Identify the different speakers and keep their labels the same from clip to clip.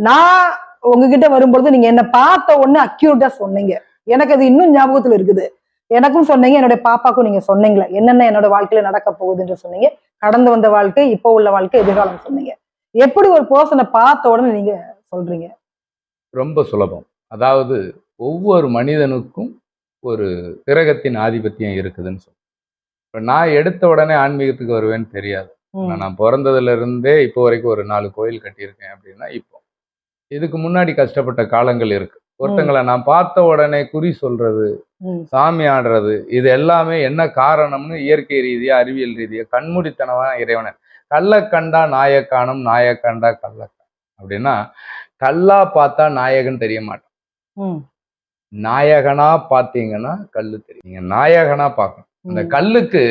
Speaker 1: நான் உங்ககிட்ட வரும்பொழுது நீங்க என்ன பார்த்த உடனே அக்யூரேட்டா சொன்னீங்க. எனக்கு அது இன்னும் ஞாபகத்துல இருக்குது. எனக்கும் சொன்னீங்க, என்னுடைய பாப்பாக்கும் நீங்க சொன்னீங்களே என்னென்ன என்னோட வாழ்க்கையில நடக்க போகுதுன்னு சொன்னீங்க. கடந்து வந்த வாழ்க்கை, இப்போ உள்ள வாழ்க்கை, எதிர்காலம் சொன்னீங்க. எப்படி ஒரு பர்சனை பார்த்த உடனே நீங்க சொல்றீங்க?
Speaker 2: ரொம்ப சுலபம். அதாவது ஒவ்வொரு மனிதனுக்கும் ஒரு கிரகத்தின் ஆதிபத்தியம் இருக்குதுன்னு சொல்றேன். இப்ப நான் எடுத்த உடனே ஆன்மீகத்துக்கு வருவேன்னு தெரியாது. நான் பிறந்ததுல இருந்தே இப்போ வரைக்கும் ஒரு 4 கோயில் கட்டியிருக்கேன் அப்படின்னா இப்போ. இதுக்கு முன்னாடி கஷ்டப்பட்ட காலங்கள் இருக்கு. ஒருத்தங்களை நான் பார்த்த உடனே குறி சொல்றது, சாமி ஆடுறது, இது எல்லாமே என்ன காரணம்னு இயற்கை ரீதியா, அறிவியல் ரீதியா கண்மூடித்தனமா இறைவனை கள்ள கண்டா நாயக்கானும், நாயக்கண்டா கள்ளக்கான் அப்படின்னா, கல்லா பார்த்தா நாயகன் தெரிய மாட்டான். நாயகனா பார்த்தீங்கன்னா கல்லு தெரியும். நீங்க நாயகனா பார்க்கணும். அந்த கல்லுக்கு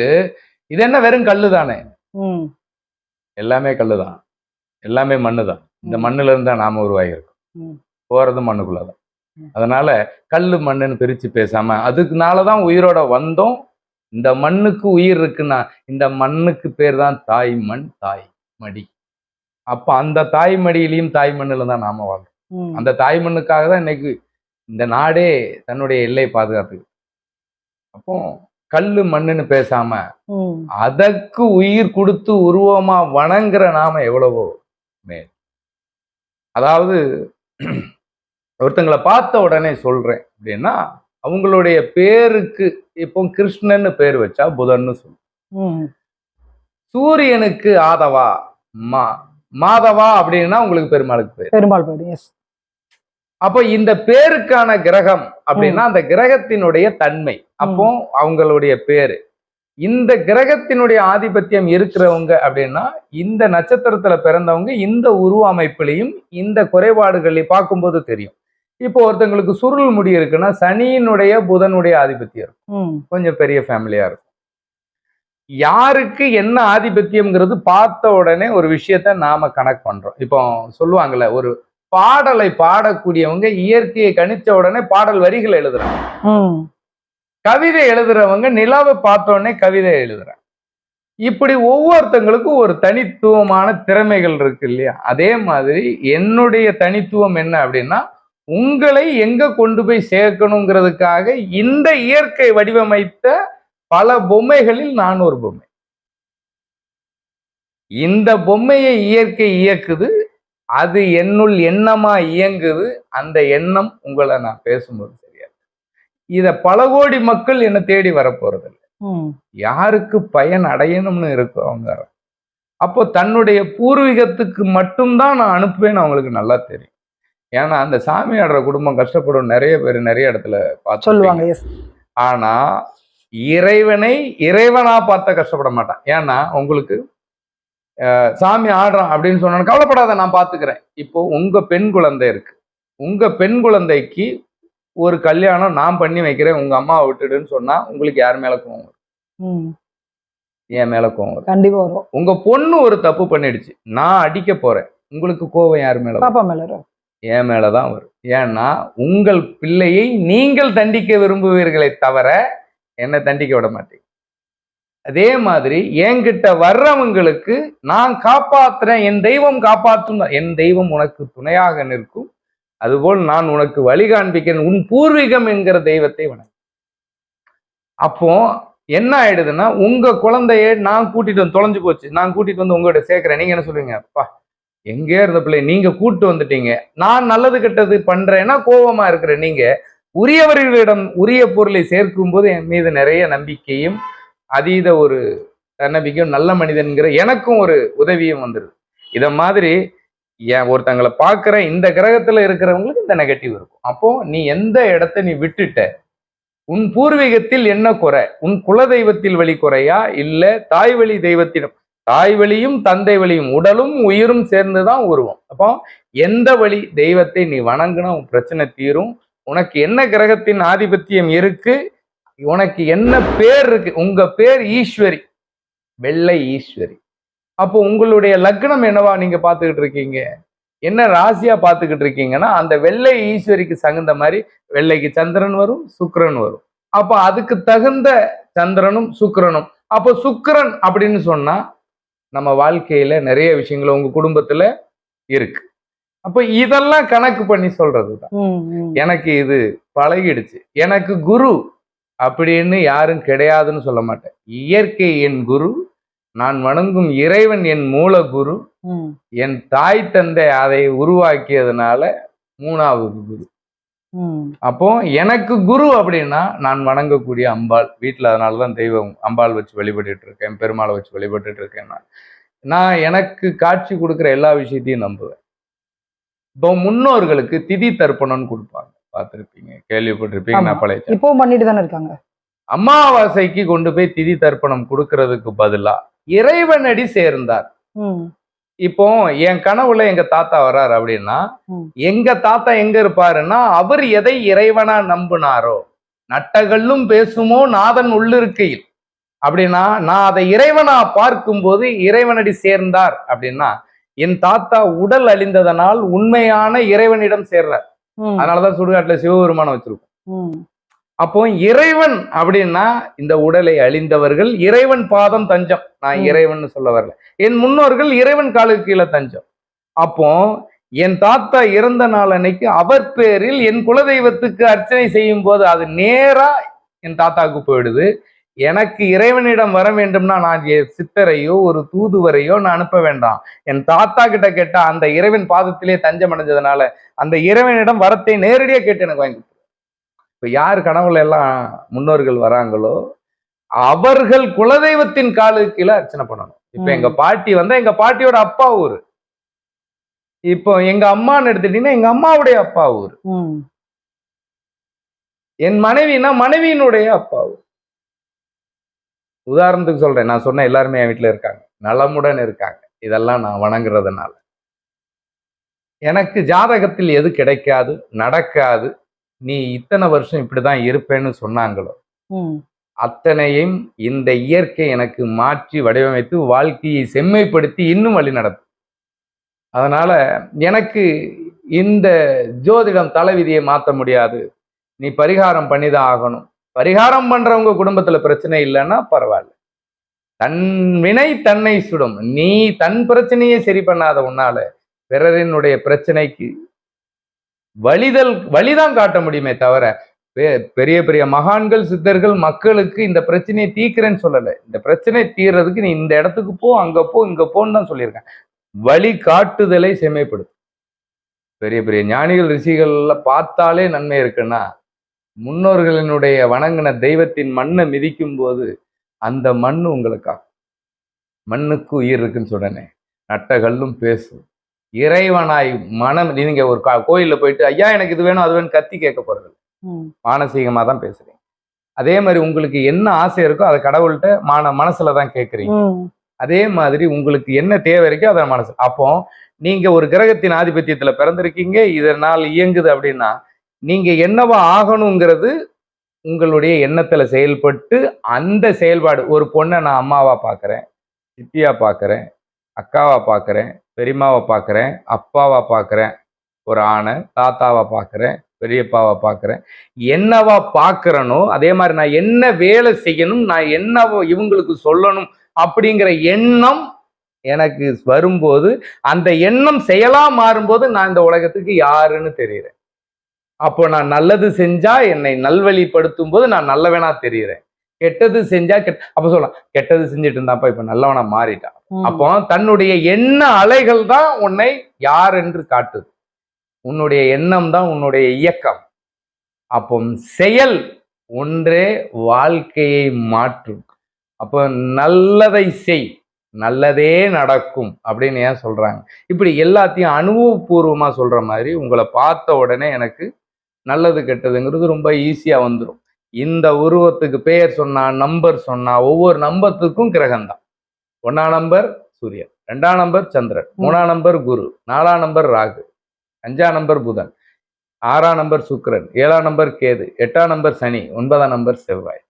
Speaker 2: இது என்ன வெறும் கல்லு தானே? எல்லாமே கல்லுதான், எல்லாமே மண்ணுதான். இந்த மண்ணுல இருந்தா நாம உருவாகிருக்கோம். போறது மண்ணுக்குள்ளதான். அதனால கல்லு மண்ணுன்னு பிரிச்சு பேசாம, அதுக்குனாலதான் உயிரோட வந்தோம். இந்த மண்ணுக்கு உயிர் இருக்குன்னா இந்த மண்ணுக்கு பேர் தான் தாய் மண், தாய் மடி. அப்ப அந்த தாய் மடியிலையும் தாய் மண்ணுல தான் நாம வாழ்றோம். அந்த தாய் மண்ணுக்காக தான் இன்னைக்கு இந்த நாடே தன்னுடைய எல்லையை பாதுகாத்துக்கு. அப்போ கல்லு மண்ணுன்னு பேசாம அதற்கு உயிர் கொடுத்து உருவமா வணங்குற நாம எவ்வளவோ மேல். அதாவது ஒருத்தங்களை பார்த்த உடனே சொல்றேன் அப்படின்னா, அவங்களுடைய பேருக்கு இப்போ கிருஷ்ணன்னு பேர் வச்சா புதன்னு சொல்லுவோம். சூரியனுக்கு ஆதவா, மாதவா அப்படின்னா உங்களுக்கு பெருமாளுக்கு பேர்.
Speaker 1: பெருமாள் பேர்.
Speaker 2: அப்போ இந்த பேருக்கான கிரகம் அப்படின்னா அந்த கிரகத்தினுடைய தன்மை. அப்போ அவங்களுடைய பேரு. இந்த கிரகத்தினுடைய ஆதிபத்தியம் இருக்கிறவங்க அப்படின்னா இந்த நட்சத்திரத்துல பிறந்தவங்க இந்த உருவ அமைப்பிலையும் இந்த குறைபாடுகளையும் பார்க்கும்போது தெரியும். இப்போ ஒருத்தங்களுக்கு சுருள் முடி இருக்குன்னா சனியினுடைய புதனுடைய ஆதிபத்தியம் இருக்கும். கொஞ்சம் பெரிய ஃபேமிலியா இருக்கும். யாருக்கு என்ன ஆதிபத்தியம்ங்கிறது பார்த்த உடனே ஒரு விஷயத்த நாம கனெக்ட் பண்றோம். இப்போ சொல்லுவாங்கல்ல, ஒரு பாடலை பாடக்கூடியவங்க இயற்கையை கணிச்ச உடனே பாடல் வரிகளை எழுதுறாங்க. கவிதை எழுதுறவங்க நிலாவை பார்த்த உடனே கவிதை எழுதுறாங்க. இப்படி ஒவ்வொருத்தங்களுக்கும் ஒரு தனித்துவமான திறமைகள் இருக்கு இல்லையா? அதே மாதிரி என்னுடைய தனித்துவம் என்ன அப்படின்னா, உங்களை எங்க கொண்டு போய் சேர்க்கணுங்கிறதுக்காக இந்த இயற்கை வடிவமைத்த பல பொம்மைகளில் நான் ஒரு பொம்மை. இந்த பொம்மையை இயற்கை இயக்குது, அது என்னுள் எண்ணமா இயங்குது. அந்த எண்ணம் உங்களை நான் பேசும்போது தெரியாது. இத பல கோடி மக்கள் என்ன தேடி வரப்போறதில்லை. யாருக்கு பயன் அடையணும்னு இருக்கும் அவங்க. அப்போ தன்னுடைய பூர்வீகத்துக்கு மட்டும்தான் நான் அனுப்புவேன்னு அவங்களுக்கு நல்லா தெரியும். ஏன்னா அந்த சாமி ஆடுற குடும்பம் கஷ்டப்படும் நிறைய பேர் நிறைய இடத்துல பார்த்து சொல்லுவாங்க. ஆனா இறைவனை இறைவனா பார்த்தா கஷ்டப்பட மாட்டான். ஏன்னா உங்களுக்கு சாமி ஆடுறான் அப்படின்னு சொன்னா கவலைப்படாத, நான் பாத்துக்கிறேன். இப்போ உங்க பெண் குழந்தை இருக்கு, உங்க பெண் குழந்தைக்கு ஒரு கல்யாணம் நான் பண்ணி வைக்கிறேன், உங்க அம்மாவை விட்டுடுன்னு சொன்னா உங்களுக்கு யார் மேல கோவம் வரும்? என் மேல கோவம் வரும். கண்டிப்பா வரும். உங்க பொண்ணு ஒரு தப்பு பண்ணிடுச்சு, நான் அடிக்க போறேன், உங்களுக்கு கோவம் யார் மேல? பாப்பா மேல வரும். என் மேலதான் வரும். ஏன்னா உங்கள் பிள்ளையை நீங்கள் தண்டிக்க விரும்புவீர்களே தவிர என்னை தண்டிக்க விட மாட்டீங்க. அதே மாதிரி என்கிட்ட வர்றவங்களுக்கு நான் காப்பாத்துறேன், என் தெய்வம் காப்பாற்றும், என் தெய்வம் உனக்கு துணையாக நிற்கும், அதுபோல் நான் உனக்கு வழி காண்பிக்கிறேன், உன் பூர்வீகம் என்கிற தெய்வத்தை வணங்கு. அப்போ என்ன ஆயிடுதுன்னா, உங்க குழந்தைய நான் கூட்டிட்டு வந்து தொலைஞ்சு போச்சு, நான் கூட்டிட்டு வந்து உங்ககிட்ட சேர்க்கிறேன். நீங்க என்ன சொல்லுவீங்க? அப்பா எங்கே இருந்த பிள்ளை நீங்க கூட்டு வந்துட்டீங்க, நான் நல்லது கெட்டது பண்றேன்னா கோபமா இருக்கிற நீங்க உரியவர்களிடம் உரிய பொருளை சேர்க்கும் போது என் மீது நிறைய நம்பிக்கையும் அதீத ஒரு தன்னம்பிக்கையும் நல்ல மனிதன்கிற எனக்கும் ஒரு உதவியும் வந்துடுது. இத மாதிரி ஒருத்தங்களை பார்க்குற இந்த கிரகத்துல இருக்கிறவங்களுக்கு இந்த நெகட்டிவ் இருக்கும். அப்போ நீ எந்த இடத்த நீ விட்டுட்ட, உன் பூர்வீகத்தில் என்ன குறை, உன் குலதெய்வத்தில் வழி குறையா இல்ல தாய் வழி தெய்வத்திடம்? தாய் வழியும் தந்தை வழியும் உடலும் உயிரும் சேர்ந்துதான் உருவம். அப்போ எந்த வழி தெய்வத்தை நீ வணங்குனா உன் பிரச்சனை தீரும். உனக்கு என்ன கிரகத்தின் ஆதிபத்தியம் இருக்கு, உனக்கு என்ன பேர் இருக்கு, உங்க பேர் ஈஸ்வரி, வெள்ளை ஈஸ்வரி. அப்போ உங்களுடைய லக்னம் என்னவா நீங்க பார்த்துக்கிட்டு இருக்கீங்க, என்ன ராசியா பார்த்துக்கிட்டு இருக்கீங்கன்னா அந்த வெள்ளை ஈஸ்வரிக்கு தகுந்த மாதிரி வெள்ளைக்கு சந்திரன் வரும், சுக்கிரன் வரும். அப்போ அதுக்கு தகுந்த சந்திரனும் சுக்கிரனும். அப்போ சுக்கிரன் அப்படின்னு சொன்னா நம்ம வாழ்க்கையில நிறைய விஷயங்கள் உங்க குடும்பத்துல இருக்கு. அப்ப இதெல்லாம் கணக்கு பண்ணி சொல்றதுதான். எனக்கு இது பழகிடுச்சு. எனக்கு குரு அப்படின்னு யாரும் கிடையாதுன்னு சொல்ல மாட்டேன். இயற்கை என் குரு, நான் வணங்கும் இறைவன் என் மூல குரு, என் தாய் தந்தை அதை உருவாக்கியதுனால 3வது குரு. அப்போ எனக்கு குரு அப்படின்னா நான் வணங்கக்கூடிய அம்பாள். வீட்டுல அதனாலதான் தெய்வம் அம்பாள் வச்சு வழிபட்டுட்டு இருக்கேன், பெருமாளை வச்சு வழிபட்டுட்டு இருக்கேன். நான் எனக்கு காட்சி கொடுக்குற எல்லா விஷயத்தையும் நம்புவேன். இப்போ முன்னோர்களுக்கு திதி தர்ப்பணம்னு கொடுப்பாங்க, பார்த்திருப்பீங்க, கேள்விப்பட்டிருப்பீங்க. நான் பழைய
Speaker 1: இப்போ பண்ணிட்டு தானே இருக்காங்க.
Speaker 2: அமாவாசைக்கு கொண்டு போய் திதி தர்ப்பணம் கொடுக்கறதுக்கு பதிலா இறைவனடி சேர்ந்தார். இப்போ என் கனவுல எங்க தாத்தா வர்றாரு அப்படின்னா, எங்க தாத்தா எங்க இருப்பாருன்னா, அவர் எதை இறைவனா நம்பினாரோ, நட்டகல்லும் பேசுமோ நாதன் உள்ளிருக்கையில் அப்படின்னா, நான் அதை இறைவனா பார்க்கும்போது இறைவனடி சேர்ந்தார் அப்படின்னா, என் தாத்தா உடல் அழிந்ததனால் உண்மையான இறைவனிடம் சேர்றார். அதனாலதான் சுடுகாட்டுல சிவபெருமானம் வச்சிருக்கோம். அப்போ இறைவன் அப்படின்னா இந்த உடலை அழிந்தவர்கள் இறைவன் பாதம் தஞ்சம். நான் இறைவன் சொல்ல வரல, என் முன்னோர்கள் இறைவன் காலுக்கு கீழே தஞ்சம். அப்போ என் தாத்தா இறந்த நாள் அன்னைக்கு அவர் பேரில் என் குலதெய்வத்துக்கு அர்ச்சனை செய்யும் போது அது நேரா என் தாத்தாவுக்கு போயிடுது. எனக்கு இறைவனிடம் வர வேண்டும்னா நான் சித்தரையோ ஒரு தூதுவரையோ நான் அனுப்ப வேண்டாம். என் தாத்தா கிட்ட கேட்டா அந்த இறைவன் பாதத்திலே தஞ்சம் அடைஞ்சதுனால அந்த இறைவனிடம் வரத்தை நேரடியா கேட்டு எனக்கு வாங்கி. இப்ப யார் கனவுல எல்லாம் முன்னோர்கள் வராங்களோ அவர்கள் குலதெய்வத்தின் காலுக்கு கீழே அர்ச்சனை பண்ணணும். இப்ப எங்க பாட்டி வந்தா எங்க பாட்டியோட அப்பா ஊரு. இப்போ எங்க அம்மான்னு எடுத்துட்டீங்கன்னா எங்க அம்மாவுடைய அப்பா ஊரு. என் மனைவினா மனைவியினுடைய அப்பா ஊர். உதாரணத்துக்கு சொல்றேன், நான் சொன்ன எல்லாருமே என் வீட்டுல இருக்காங்க, நலமுடன் இருக்காங்க. இதெல்லாம் நான் வணங்குறதுனால எனக்கு ஜாதகத்தில் எது கிடைக்காது, நடக்காது, நீ இத்தனை வருஷம் இப்படிதான் இருப்பேன்னு சொன்னாங்களோ அத்தனையும் இந்த இயற்கை எனக்கு மாற்றி வடிவமைத்து வாழ்க்கையை செம்மைப்படுத்தி இன்னும் வழி நடத்தும். அதனால எனக்கு இந்த ஜோதிடம் தலைவிதியை மாற்ற முடியாது, நீ பரிகாரம் பண்ணிதான் ஆகணும். பரிகாரம் பண்றவங்க குடும்பத்துல பிரச்சனை இல்லைன்னா பரவாயில்ல, தன் வினை தன்னை சுடும். நீ தன் பிரச்சனையை சரி பண்ணாத உன்னால பிறரினுடைய பிரச்சனைக்கு வழிதான் காட்ட முடியுமே தவிர, பெரிய பெரிய மகான்கள் சித்தர்கள் மக்களுக்கு இந்த பிரச்சனையை தீர்க்கிறேன்னு சொல்லலை. இந்த பிரச்சனை தீர்றதுக்கு நீ இந்த இடத்துக்கு போ, அங்க போ, இங்க போன்னு தான் சொல்லியிருக்கேன். வழி காட்டுதலை செம்மைப்படுத்தும். பெரிய பெரிய ஞானிகள் ரிஷிகள்ல பார்த்தாலே நன்மை இருக்குன்னா, முன்னோர்களினுடைய வணங்கின தெய்வத்தின் மண்ணை மிதிக்கும் போது அந்த மண்ணு உங்களுக்கா. மண்ணுக்கு உயிர் இருக்குன்னு சொன்னேனே, நட்டகல்லும் பேசும். இறைவனாய் மனம், நீங்க ஒரு கோயில்ல போயிட்டு ஐயா எனக்கு இது வேணும் அது வேணும் கத்தி கேட்க போறது, மானசீகமா தான் பேசுறீங்க. அதே மாதிரி உங்களுக்கு என்ன ஆசை இருக்கோ அதை கடவுள்கிட்ட மனசுலதான் கேட்குறீங்க. அதே மாதிரி உங்களுக்கு என்ன தேவை இருக்கோ அதை மனசு. அப்போ நீங்க ஒரு கிரகத்தின் ஆதிபத்தியத்துல பிறந்திருக்கீங்க, இதனால் இயங்குது அப்படின்னா நீங்க என்னவா ஆகணுங்கிறது உங்களுடைய எண்ணத்துல செயல்பட்டு அந்த செயல்பாடு. ஒரு பொண்ணை நான் அம்மாவா பாக்குறேன், சித்தியா பாக்குறேன், அக்காவா பாக்குறேன், பெரியம்மாவை பாக்குறேன், அப்பாவா பாக்குறேன், ஒரு ஆணை தாத்தாவா பாக்குறேன், பெரியப்பாவை பாக்குறேன். என்னவா பாக்குறனோ அதே மாதிரி நான் என்ன வேலை செய்யணும், நான் என்னவோ இவங்களுக்கு சொல்லணும் அப்படிங்கிற எண்ணம் எனக்கு வரும்போது, அந்த எண்ணம் செயலா மாறும்போது நான் இந்த உலகத்துக்கு யாருன்னு தெரியுறேன். அப்போ நான் நல்லது செஞ்சா என்னை நல்வழிப்படுத்தும் போது நான் நல்லவனா தெரியுறேன். கெட்டது செஞ்சா அப்ப சொல்லலாம் கெட்டது செஞ்சுட்டு இருந்தாப்பா இப்ப நல்லவனா மாறிட்டான். அப்போ தன்னுடைய எண்ண அலைகள் தான் உன்னை யார் என்று காட்டுது. உன்னுடைய எண்ணம் தான் உன்னுடைய இயக்கம். அப்போ செயல் ஒன்றே வாழ்க்கையை மாற்றும். அப்போ நல்லதை செய், நல்லதே நடக்கும் அப்படின்னு ஏன் சொல்றாங்க? இப்படி எல்லாத்தையும் அனுபவபூர்வமா சொல்ற மாதிரி உங்களை பார்த்த உடனே எனக்கு நல்லது கெட்டதுங்கிறது ரொம்ப ஈஸியா வந்துடும். இந்த உருவத்துக்கு பெயர் சொன்னா, நம்பர் சொன்னா, ஒவ்வொரு நம்பத்துக்கும் கிரகம் தான். 1ஆம் நம்பர் சூரியன், 2ஆம் நம்பர் சந்திரன், 3ஆம் நம்பர் குரு, 4ஆம் நம்பர் ராகு, 5ஆம் நம்பர் புதன், 6ஆம் நம்பர் சுக்கிரன், 7ஆம் நம்பர் கேது, 8ஆம் நம்பர் சனி, 9ஆம் நம்பர் செவ்வாய்.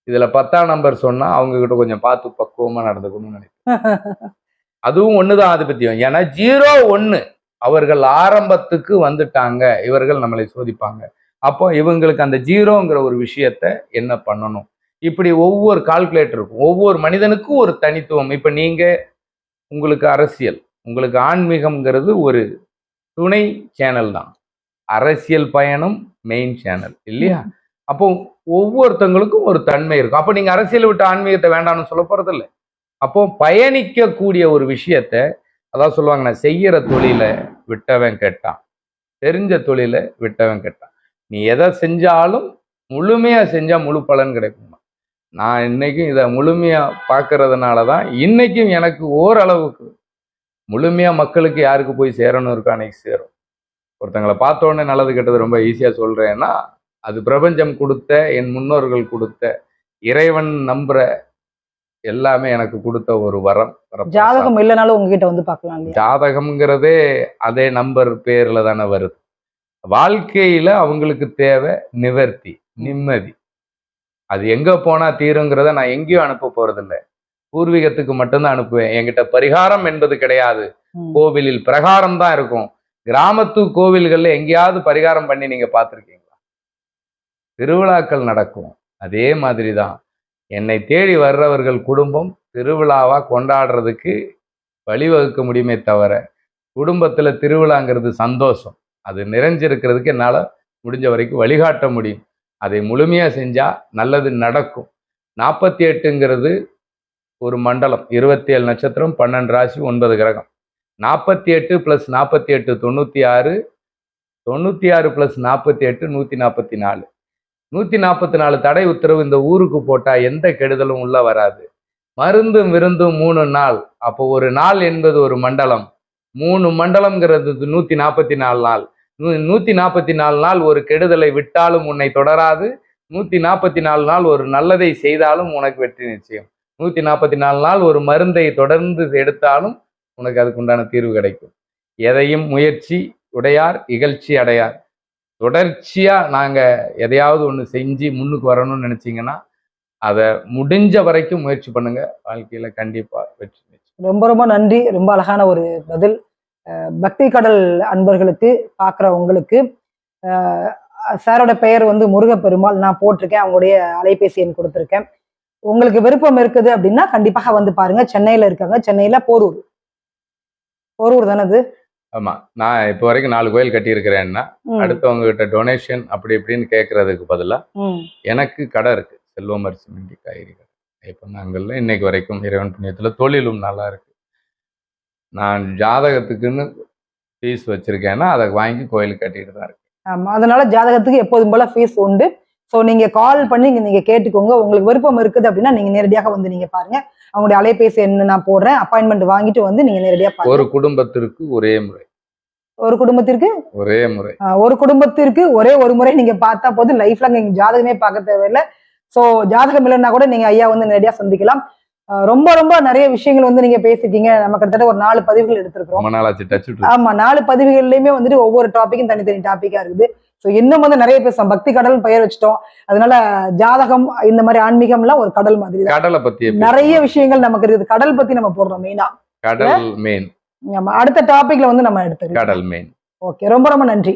Speaker 2: இதுல 10ஆம் நம்பர் சொன்னா அவங்க கிட்ட கொஞ்சம் பார்த்து பக்குவமா நடந்துக்கணும்னு நினைக்கிறேன். அதுவும் ஒண்ணுதான் ஆதிபத்தியம். ஏன்னா 0-1 அவர்கள் ஆரம்பத்துக்கு வந்துட்டாங்க, இவர்கள் நம்மளை சோதிப்பாங்க. அப்போ இவங்களுக்கு அந்த 0ங்கிற ஒரு விஷயத்த என்ன பண்ணணும், இப்படி ஒவ்வொரு கால்குலேட்டர் இருக்கும். ஒவ்வொரு மனிதனுக்கும் ஒரு தனித்துவம். இப்ப நீங்க உங்களுக்கு அரசியல், உங்களுக்கு ஆன்மீகம்ங்கிறது ஒரு துணை சேனல் தான். அரசியல் பயணம் மெயின் சேனல் இல்லையா? அப்போ ஒவ்வொருத்தங்களுக்கும் ஒரு தன்மை இருக்கும். அப்போ நீங்க அரசியல் விட்டு ஆன்மீகத்தை வேண்டாம்னு சொல்ல போறது இல்லை. அப்போ பயணிக்கக்கூடிய ஒரு விஷயத்த, அதான் சொல்லுவாங்க, நான் செய்யற தொழில விட்டவன் கெட்டான், தெரிஞ்ச தொழில விட்டவன் கெட்டான். நீ எதை செஞ்சாலும் முழுமையா செஞ்சா முழு பலன் கிடைக்கும். நான் இன்னைக்கும் இதை முழுமையா பார்க்கறதுனால தான் இன்னைக்கும் எனக்கு ஓரளவுக்கு முழுமையா மக்களுக்கு யாருக்கு போய் சேரணும் இருக்கோ அன்னைக்கு சேரும். ஒருத்தங்களை பார்த்த உடனே நல்லது கெட்டது ரொம்ப ஈஸியா சொல்றேன்னா, அது பிரபஞ்சம் கொடுத்த, என் முன்னோர்கள் கொடுத்த, இறைவன் நம்புற எல்லாமே எனக்கு கொடுத்த ஒரு வரம்.
Speaker 1: ஜாதகம் இல்லைனாலும் உங்ககிட்ட வந்து பார்க்கலாம் இல்லையா?
Speaker 2: ஜாதகம்ங்கிறதே அதே நம்பர் பேர்ல தானே வருது. வாழ்க்கையில அவங்களுக்கு தேவை நிவர்த்தி, நிம்மதி. அது எங்க போனா தீருங்கிறத நான் எங்கேயும் அனுப்ப போறதில்ல, பூர்வீகத்துக்கு மட்டும்தான் அனுப்புவேன். என்கிட்ட பரிகாரம் என்பது கிடையாது. கோவிலில் பிரகாரம் தான் இருக்கும். கிராமத்து கோவில்கள்ல எங்கேயாவது பரிகாரம் பண்ணி நீங்க பார்த்துருக்கீங்களா? திருவிழாக்கள் நடக்கும். அதே மாதிரிதான் என்னை தேடி வர்றவர்கள் குடும்பம் திருவிழாவா கொண்டாடுறதுக்கு வழிவகுக்க முடியுமே தவிர, குடும்பத்துல திருவிழாங்கிறது சந்தோஷம், அது நிறைஞ்சிருக்கிறதுக்கு என்னால முடிஞ்ச வரைக்கும் வழிகாட்ட முடியும். அதை முழுமையா செஞ்சா நல்லது நடக்கும். 48ங்கிறது ஒரு மண்டலம், 27 நட்சத்திரம், 12 ராசி, 9 கிரகம். 48 + 48 96, 96 + 48 144. 144 தடை உத்தரவு இந்த ஊருக்கு போட்டா எந்த கெடுதலும் உள்ள வராது. மருந்தும் விருந்தும் 3 நாள். அப்போ ஒரு நாள் என்பது ஒரு மண்டலம். 3 மண்டலம்ங்கிறது 144 நாள். 144 நாள் ஒரு கெடுதலை விட்டாலும் உன்னை தொடராது. 144 நாள் ஒரு நல்லதை செய்தாலும் உனக்கு வெற்றி நிச்சயம். 144 நாள் ஒரு மருந்தை தொடர்ந்து எடுத்தாலும் உனக்கு அதுக்குண்டான தீர்வு கிடைக்கும். எதையும் முயற்சி உடையார் இகழ்ச்சி அடையார். தொடர்ச்சியா நாங்க எதையாவது ஒண்ணு செஞ்சு முன்னுக்கு வரணும்னு நினைச்சீங்கன்னா அதை முடிஞ்ச வரைக்கும் முயற்சி பண்ணுங்க. வாழ்க்கையில கண்டிப்பா வெற்றி நிச்சயம்.
Speaker 1: ரொம்ப ரொம்ப நன்றி. ரொம்ப அழகான ஒரு பதில். பக்தி கடல் அன்பர்களுக்கு, பார்க்குற உங்களுக்கு, சாரோட பெயர் வந்து முருகப்பெருமாள், நான் போட்டிருக்கேன், அவங்களுடைய அலைபேசி எண் கொடுத்துருக்கேன். உங்களுக்கு விருப்பம் இருக்குது அப்படின்னா கண்டிப்பாக வந்து பாருங்க. சென்னையில இருக்காங்க, சென்னையில போரூர். போரூர் தானே அது?
Speaker 2: ஆமா, நான் இப்போ வரைக்கும் 4 கோயில் கட்டியிருக்கிறேன்னா, அடுத்தவங்க கிட்ட டொனேஷன் அப்படி இப்படின்னு கேட்கறதுக்கு பதிலா எனக்கு கடை இருக்கு, செல்வமர் சிமெண்டி காய்கறி கடை. இப்போ நாங்கள்ல இன்னைக்கு வரைக்கும் இறைவன் புண்ணியத்துல தொழிலும் நல்லா இருக்கு. நான் ஜாதகத்துக்குன்னு ஃபீஸ் வச்சிருக்கேன்னா அதை வாங்கி கோயிலுக்கு கட்டிட்டு தான் இருக்கு.
Speaker 1: ஆமா, அதனால ஜாதகத்துக்கு எப்போதும் போல ஃபீஸ் உண்டு. ஸோ நீங்க கால் பண்ணி நீங்க கேட்டுக்கோங்க. உங்களுக்கு விருப்பம் இருக்குது அப்படின்னா நீங்க நேரடியாக வந்து நீங்க பாருங்க. அவங்களுடைய அலைபேசி என்ன நான் போடுறேன், அப்பாயின்மெண்ட் வாங்கிட்டு வந்து நீங்க நேரடியாக பாருங்க.
Speaker 2: ஒரு குடும்பத்திற்கு ஒரே முறை.
Speaker 1: ஒரு குடும்பத்திற்கு
Speaker 2: ஒரே முறை.
Speaker 1: ஒரு குடும்பத்திற்கு ஒரே ஒரு முறை நீங்க பார்த்தா போதும். லைஃப்ல நீங்க ஜாதகமே பார்க்க தேவையில்லை. ஸோ ஜாதகம் இல்லைன்னா கூட நீங்க ஐயா வந்து நேரடியாக சந்திக்கலாம். ரொம்ப ரொம்ப நிறைய விஷயங்கள் வந்து நீங்க பேசிட்டீங்க. நம்ம கிட்டத்தட்ட ஒரு 4 பதிவுகள் எடுத்திருக்கிறோம். ஆமா, 4 பதிவுகள்லயுமே வந்துட்டு ஒவ்வொரு டாபிக்கும் தனித்தனி டாபிக்கா இருக்குது. ஸோ இன்னும் வந்து நிறைய பேசுவோம். பக்தி கடல் பெயர் வச்சுட்டோம். அதனால ஜாதகம் இந்த மாதிரி ஆன்மீகம் எல்லாம் ஒரு கடல் மாதிரி.
Speaker 2: கடலை பத்தி
Speaker 1: நிறைய விஷயங்கள் நமக்கு இருக்குது. கடல் பத்தி நம்ம போடுறோம் மெயினா.
Speaker 2: கடல் மெயின்.
Speaker 1: ஆமா, அடுத்த டாபிக்ல வந்து நம்ம எடுத்துக்கலாம்.
Speaker 2: கடல் மெயின்.
Speaker 1: ஓகே, ரொம்ப ரொம்ப நன்றி.